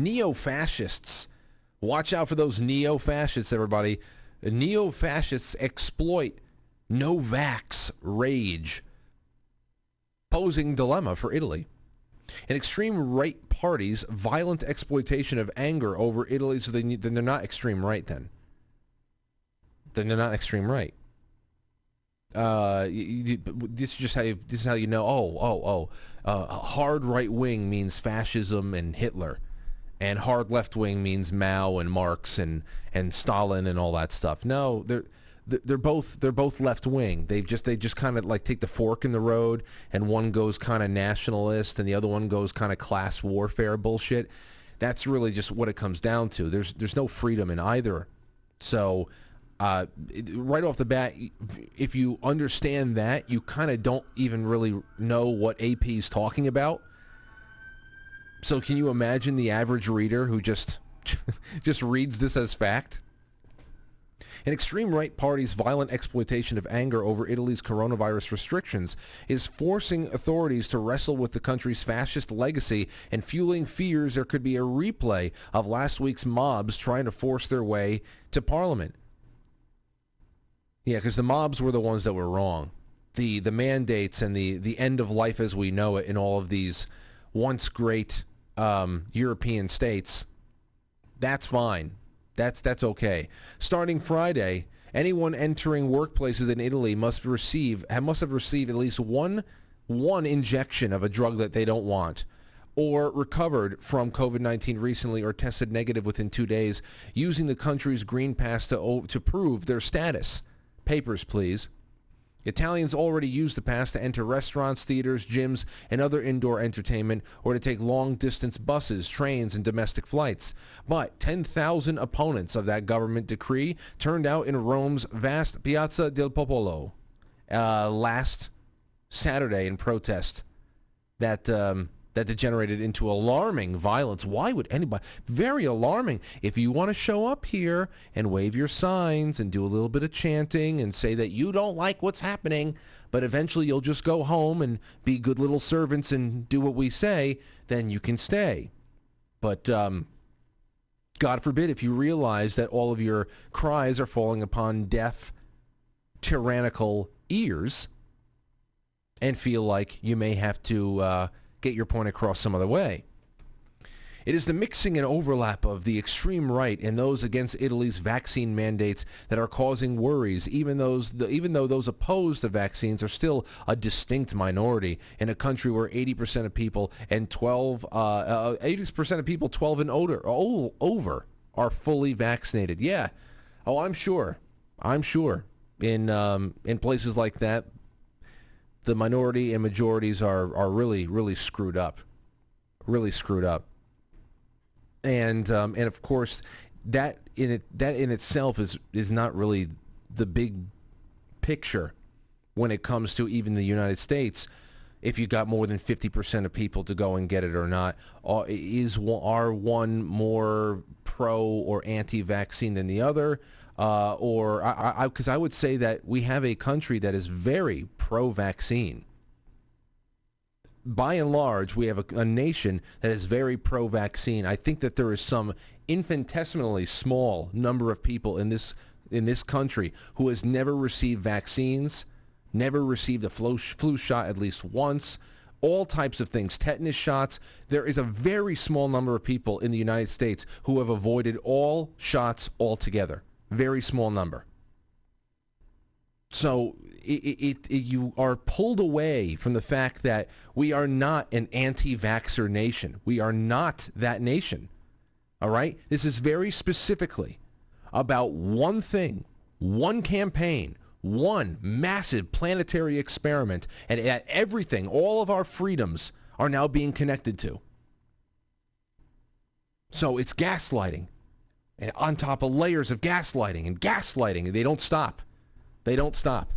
Neo-fascists. Watch out for those neo-fascists, everybody. Neo-fascists exploit no-vax rage, posing dilemma for Italy. And extreme right parties, violent exploitation of anger over Italy. So then they're not extreme right then. Then they're not extreme right. This is just how you know. Hard right wing means fascism and Hitler, and hard left wing means Mao and Marx and Stalin and all that stuff. No, they're both left wing. They just kind of like take the fork in the road, and one goes kind of nationalist and the other one goes kind of class warfare bullshit. That's really just what it comes down to. There's no freedom in either. So right off the bat, if you understand that, you kind of don't even really know what AP is talking about. So can you imagine the average reader who just reads this as fact? An extreme right party's violent exploitation of anger over Italy's coronavirus restrictions is forcing authorities to wrestle with the country's fascist legacy and fueling fears there could be a replay of last week's mobs trying to force their way to parliament. Yeah, because the mobs were the ones that were wrong. The mandates and the end of life as we know it in all of these once great European states, that's fine. That's okay. Starting Friday, anyone entering workplaces in Italy must have received at least one injection of a drug that they don't want, or recovered from COVID-19 recently or tested negative within 2 days, using the country's green pass to prove their status. Papers, please. Italians already use the pass to enter restaurants, theaters, gyms, and other indoor entertainment, or to take long-distance buses, trains, and domestic flights. But 10,000 opponents of that government decree turned out in Rome's vast Piazza del Popolo last Saturday in protest that degenerated into alarming violence. Why would anybody? Very alarming. If you want to show up here and wave your signs and do a little bit of chanting and say that you don't like what's happening, but eventually you'll just go home and be good little servants and do what we say, then you can stay. But God forbid if you realize that all of your cries are falling upon deaf, tyrannical ears and feel like you may have to get your point across some other way. It is the mixing and overlap of the extreme right and those against Italy's vaccine mandates that are causing worries, even though those opposed to vaccines are still a distinct minority in a country where 80% of people 12 and over are fully vaccinated. Yeah. Oh, I'm sure. In places like that, the minority and majorities are really, really screwed up. Really screwed up. And of course, that in itself is not really the big picture when it comes to even the United States. If you got more than 50% of people to go and get it or not, are one more pro or anti-vaccine than the other? Because I would say that we have a country that is very pro-vaccine. By and large, we have a nation that is very pro-vaccine. I think that there is some infinitesimally small number of people in this country who has never received vaccines, never received a flu shot at least once, all types of things, tetanus shots. There is a very small number of people in the United States who have avoided all shots altogether. Very small number. So you are pulled away from the fact that we are not an anti-vaxxer nation. We are not that nation. All right? This is very specifically about one thing, one campaign, one massive planetary experiment, and at everything, all of our freedoms are now being connected to. So it's gaslighting. And on top of layers of gaslighting and gaslighting, they don't stop. They don't stop.